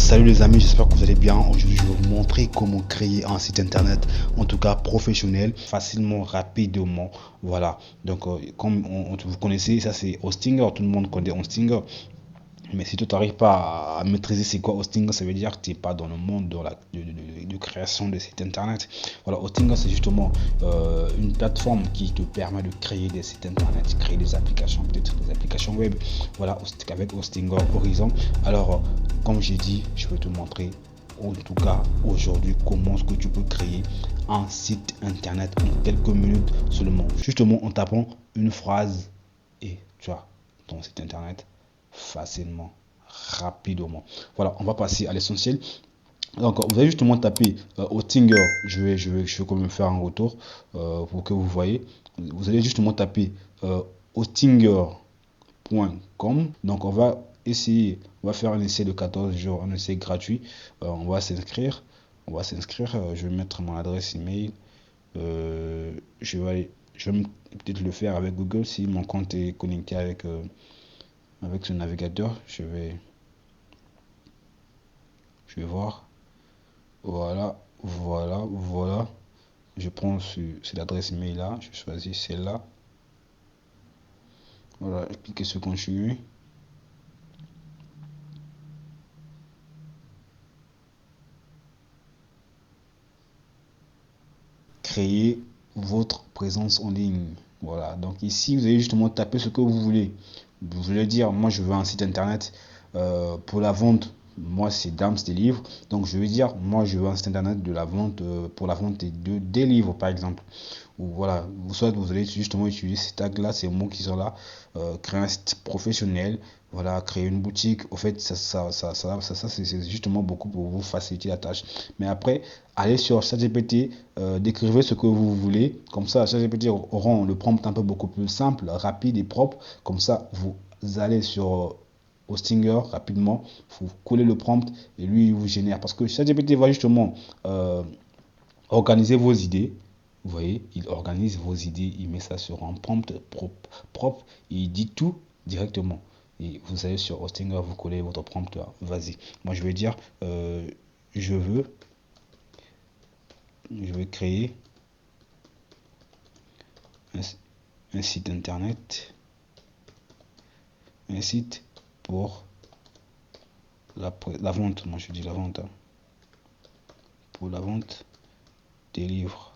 Salut les amis, j'espère que vous allez bien. Aujourd'hui, je vais vous montrer comment créer un site internet, en tout cas professionnel, facilement, rapidement. Voilà. Donc, comme vous connaissez, ça c'est Hostinger. Tout le monde connaît Hostinger. Mais si tu n'arrives pas à maîtriser c'est quoi Hostinger, ça veut dire que tu n'es pas dans le monde de création de sites internet. Voilà, Hostinger c'est justement une plateforme qui te permet de créer des sites internet, créer des applications, peut-être des applications web. Voilà, avec Hostinger Horizon. Alors, comme j'ai dit, je vais te montrer en tout cas aujourd'hui comment est-ce que tu peux créer un site internet en quelques minutes seulement. Justement en tapant une phrase et tu as ton site internet facilement, rapidement. Voilà, on va passer à l'essentiel. Donc, vous allez justement taper Hostinger. Je vais quand même faire un retour pour que vous voyez. Vous allez justement taper hostinger.com. Donc, on va essayer, on va faire un essai de 14 jours, un essai gratuit. On va s'inscrire. Je vais mettre mon adresse email. Je vais peut-être le faire avec Google si mon compte est connecté avec ce navigateur. Je vais voir. Voilà. Je prends cette adresse email là. Je choisis celle-là. Voilà, cliquez sur continuer. Créer votre présence en ligne. Voilà, donc ici vous allez justement taper ce que vous voulez. Vous voulez dire, moi je veux un site internet pour la vente. Moi c'est Dams des livres. Donc je vais dire, moi je veux un site internet de la vente pour la vente des livres par exemple. Ou voilà, soit vous allez justement utiliser ces tags là, ces mots qui sont là, créer un site professionnel, voilà, créer une boutique. Au fait, ça c'est justement beaucoup pour vous faciliter la tâche. Mais après, allez sur ChatGPT, décrivez ce que vous voulez. Comme ça, ChatGPT auront le prompt un peu beaucoup plus simple, rapide et propre. Comme ça, vous allez sur Hostinger rapidement, vous collez le prompt et lui il vous génère. Parce que ChatGPT va justement organiser vos idées. Vous voyez, il organise vos idées, il met ça sur un prompt propre, il dit tout directement. Et vous allez sur Hostinger, vous collez votre prompt là. Vas-y. Moi, je vais dire, je vais créer un site internet, un site pour la vente. Moi, je dis la vente. Hein, pour la vente des livres.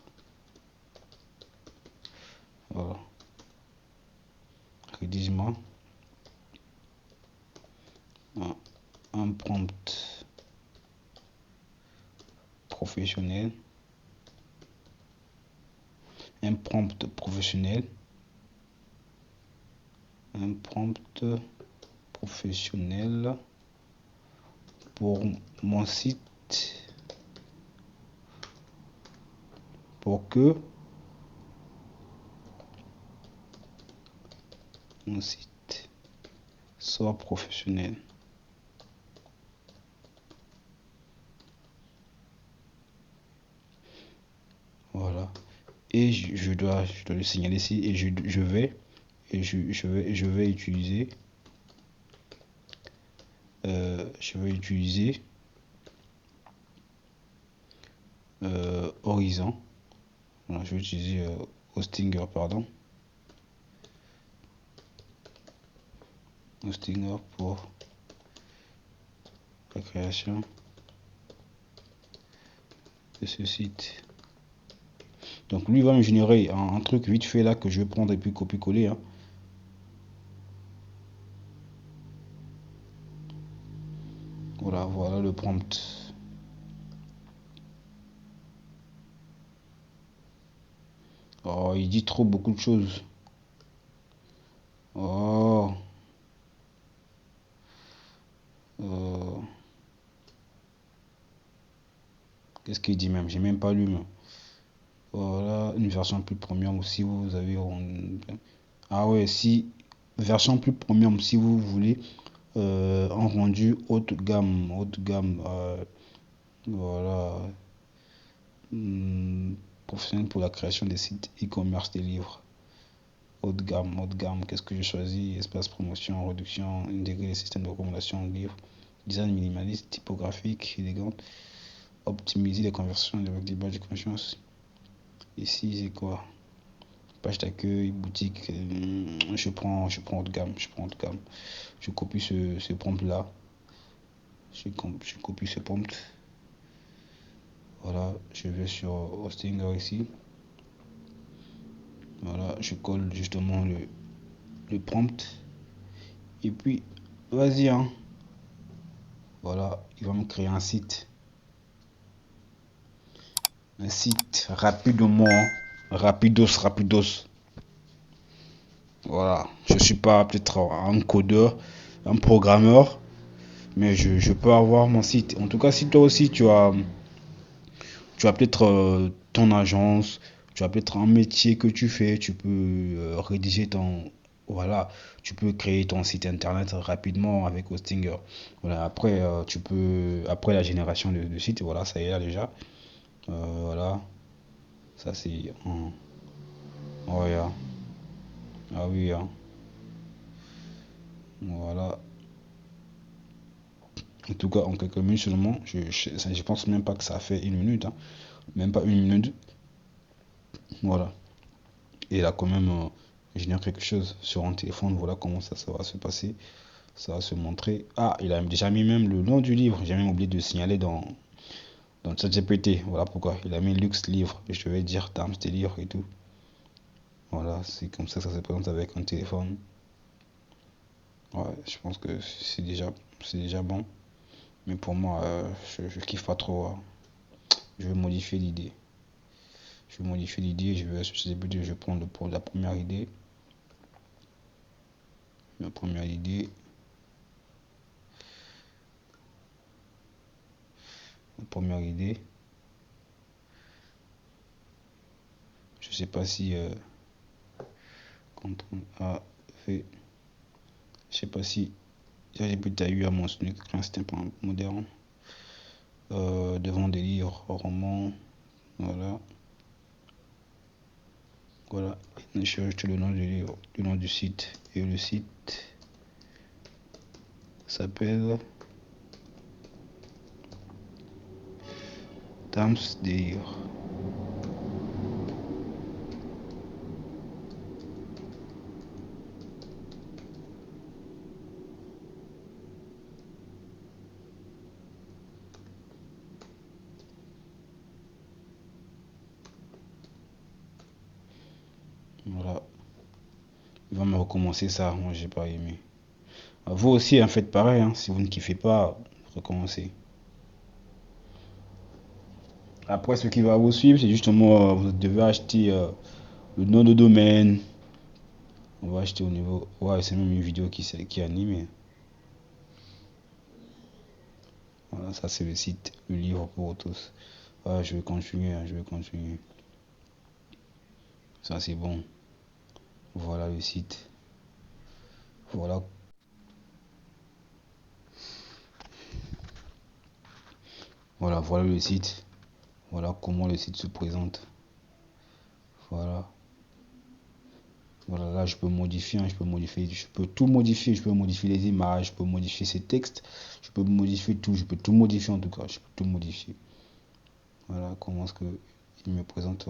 Voilà. Rédige-moi un prompt professionnel. Un prompt professionnel. Un prompt professionnel pour mon site pour que mon site soit professionnel. Voilà. Et je dois le signaler ici et je vais utiliser Horizon. Voilà, je vais utiliser Hostinger, pardon. Hostinger pour la création de ce site. Donc lui va me générer un truc vite fait là que je vais prendre et puis copier-coller. Hein. Voilà le prompt. Oh, il dit trop beaucoup de choses. Oh. Qu'est-ce qu'il dit même? J'ai même pas lu. Voilà, une version plus premium si vous avez... Ah ouais, si... Version plus premium si vous voulez en rendu haute gamme. Voilà. Professionnel pour la création des sites e-commerce des livres. Haute gamme. Qu'est-ce que j'ai choisi? Espace promotion, réduction, intégrer les systèmes de recommandation de livres, design minimaliste, typographique, élégante, optimiser les conversions avec des badges de confiance. Ici, c'est quoi? Page d'accueil, boutique. Je prends haut de gamme. Je copie ce prompt là. Je copie ce prompt. Voilà, je vais sur Hostinger ici. Voilà, je colle justement le prompt. Et puis, vas-y, hein. Voilà, il va me créer un site. Un site rapidement. Rapidos. Voilà, je suis pas peut-être un codeur, un programmeur, mais je peux avoir mon site. En tout cas, si toi aussi tu as peut-être ton agence, tu as peut-être un métier que tu fais, tu peux rédiger voilà, tu peux créer ton site internet rapidement avec Hostinger. Voilà, après après la génération de sites, voilà, ça y est là déjà. Voilà, ça c'est oh, yeah. Ah oui, hein. Voilà. En tout cas, en quelques minutes seulement, je pense même pas que ça fait une minute, hein. Même pas une minute. Voilà. Et il a quand même généré quelque chose sur un téléphone. Voilà comment ça va se passer. Ça va se montrer. Ah, il a déjà mis même le nom du livre. J'ai même oublié de signaler dans ChatGPT. Voilà pourquoi. Il a mis Luxe Livre. Et je vais dire Tams tes livres et tout. Voilà, c'est comme ça que ça se présente avec un téléphone. Ouais, je pense que c'est déjà bon. Mais pour moi, je kiffe pas trop, hein. Je vais modifier l'idée. Je vais je prends la première idée. Ma première idée. La première idée. Je sais pas si CTRL A fait. Je sais pas si j'ai peut-être eu à mentionner que c'est un peu moderne. Devant des livres, romans. Voilà. Voilà. Et je cherche le nom du livre, le nom du site. Et le site s'appelle Tams des livres. Voilà. Il va me recommencer ça. Moi, j'ai pas aimé. Vous aussi, hein, faites pareil, hein. Si vous ne kiffez pas, recommencez. Après, ce qui va vous suivre, c'est justement, vous devez acheter le nom de domaine. On va acheter au niveau. Ouais, c'est même une vidéo qui est animée. Voilà, ça c'est le site, le livre pour tous. Ouais, je vais continuer, hein, je vais continuer. Ça c'est bon. Voilà le site. Voilà. Voilà le site. Voilà comment le site se présente. Voilà. Voilà, là je peux modifier, hein, je peux tout modifier, je peux modifier les images, je peux modifier ces textes, je peux modifier tout, je peux tout modifier en tout cas, je peux tout modifier. Voilà comment est-ce que il me présente.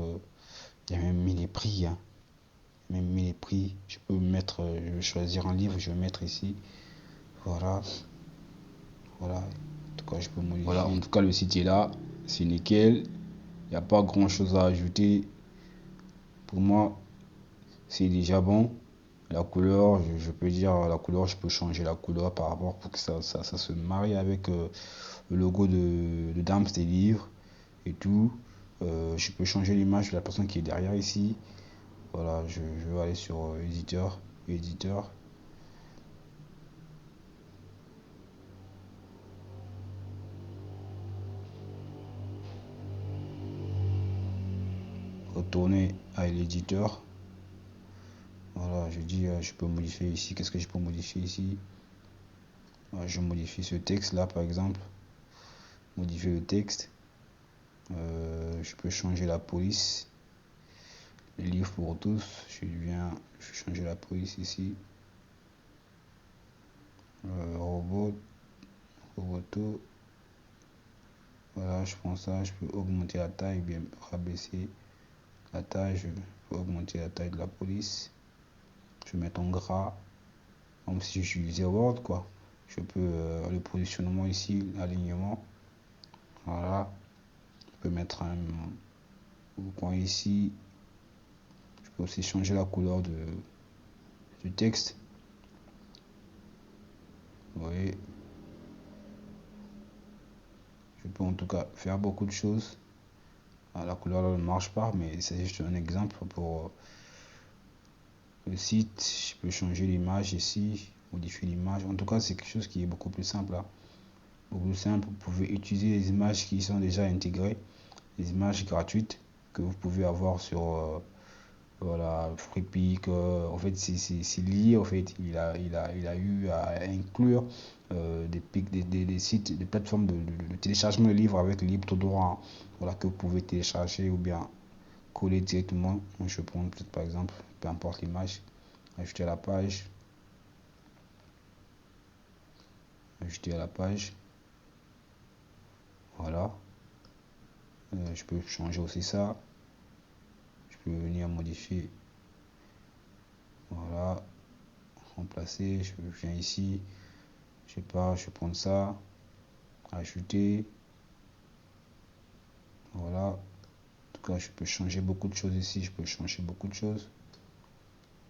Il y a même mis les prix, hein. Même mis les prix. Je peux mettre, je vais choisir un livre, je vais mettre ici. Voilà. Voilà. En tout cas, je peux modifier. Voilà, en tout cas, le site est là. C'est nickel. Il n'y a pas grand chose à ajouter. Pour moi, c'est déjà bon. La couleur, je peux dire la couleur, je peux changer la couleur par rapport pour que ça se marie avec le logo de Dams des livres et tout. Je peux changer l'image de la personne qui est derrière ici. Voilà, je vais aller sur éditeur. Retourner à l'éditeur. Voilà, je dis, je peux modifier ici. Qu'est-ce que je peux modifier ici? Je modifie ce texte là par exemple. Modifier le texte. Je peux changer la police. Les livres pour tous. Je vais changer la police ici. Robot. photo. Voilà, je prends ça, je peux augmenter la taille, bien rabaisser la taille, je peux augmenter la taille de la police. Je vais mettre en gras, comme si j'utilisais Word, quoi. Je peux le positionnement ici, l'alignement. Voilà, je peux mettre un coin ici. Je peux aussi changer la couleur du texte. Vous voyez, je peux en tout cas faire beaucoup de choses. La couleur là ne marche pas, mais c'est juste un exemple pour le site. Je peux changer l'image ici, modifier l'image. En tout cas, c'est quelque chose qui est beaucoup plus simple là. Beaucoup plus simple. Vous pouvez utiliser les images qui sont déjà intégrées, les images gratuites que vous pouvez avoir sur voilà, FreePic. En fait, c'est lié. En fait, il a eu à inclure des sites, des plateformes de téléchargement de livres avec libre droit, hein, voilà, que vous pouvez télécharger ou bien coller directement. Donc, je prends peut-être par exemple, peu importe l'image, ajouter à la page, ajouter à la page. Voilà. Je peux changer aussi ça. Je peux venir modifier. Voilà. Remplacer. Je viens ici. Je sais pas, je vais prendre ça. Ajouter. Voilà. En tout cas, je peux changer beaucoup de choses ici. Je peux changer beaucoup de choses.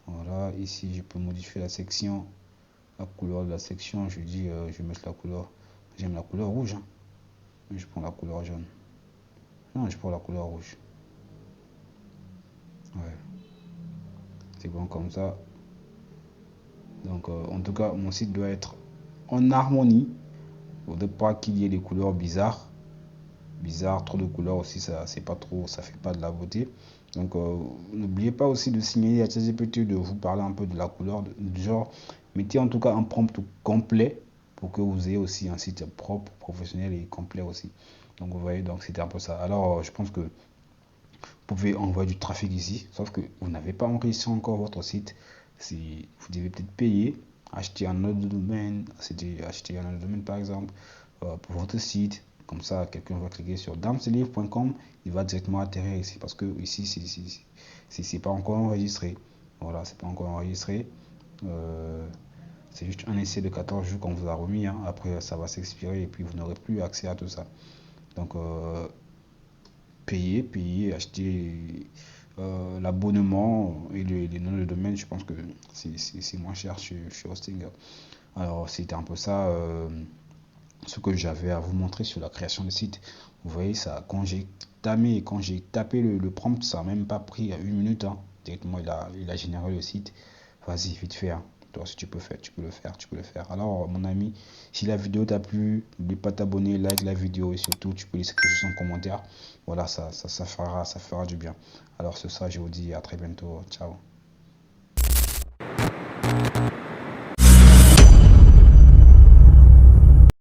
Voilà. Ici, je peux modifier la section. La couleur de la section. Je dis, je vais mettre la couleur. J'aime la couleur rouge, hein. Je prends la couleur jaune. Non, je prends la couleur rouge. Ouais. C'est bon comme ça. Donc, en tout cas, mon site doit être en harmonie. Il ne faudrait pas qu'il y ait des couleurs bizarres. Trop de couleurs aussi, ça c'est pas trop, ça fait pas de la beauté. Donc, n'oubliez pas aussi de signaler à ChatGPT de vous parler un peu de la couleur, du genre, mettez en tout cas un prompt complet pour que vous ayez aussi un site propre, professionnel et complet aussi. Donc, vous voyez, donc c'était un peu ça. Alors, je pense que vous pouvez envoyer du trafic ici, sauf que vous n'avez pas enregistré encore votre site. Vous devez peut-être payer, acheter un autre domaine, acheter un autre domaine par exemple, pour votre site. Comme ça, quelqu'un va cliquer sur damselivre.com, il va directement atterrir ici parce que ici, c'est pas encore enregistré. Voilà, c'est pas encore enregistré. C'est juste un essai de 14 jours qu'on vous a remis, hein. Après, ça va s'expirer et puis vous n'aurez plus accès à tout ça. Donc, payer, acheter l'abonnement et les noms de domaine, je pense que c'est moins cher chez Hosting. Alors, c'était un peu ça ce que j'avais à vous montrer sur la création de site. Vous voyez, ça, quand j'ai tapé le prompt, ça n'a même pas pris 1 minute, hein. Directement, il a généré le site. Vas-y, vite fait, hein. Toi, si tu peux faire, tu peux le faire, tu peux le faire. Alors, mon ami, si la vidéo t'a plu, n'oublie pas de t'abonner, like la vidéo et surtout, tu peux laisser quelque chose en commentaire. Voilà, ça fera du bien. Alors, sur ça, je vous dis à très bientôt. Ciao.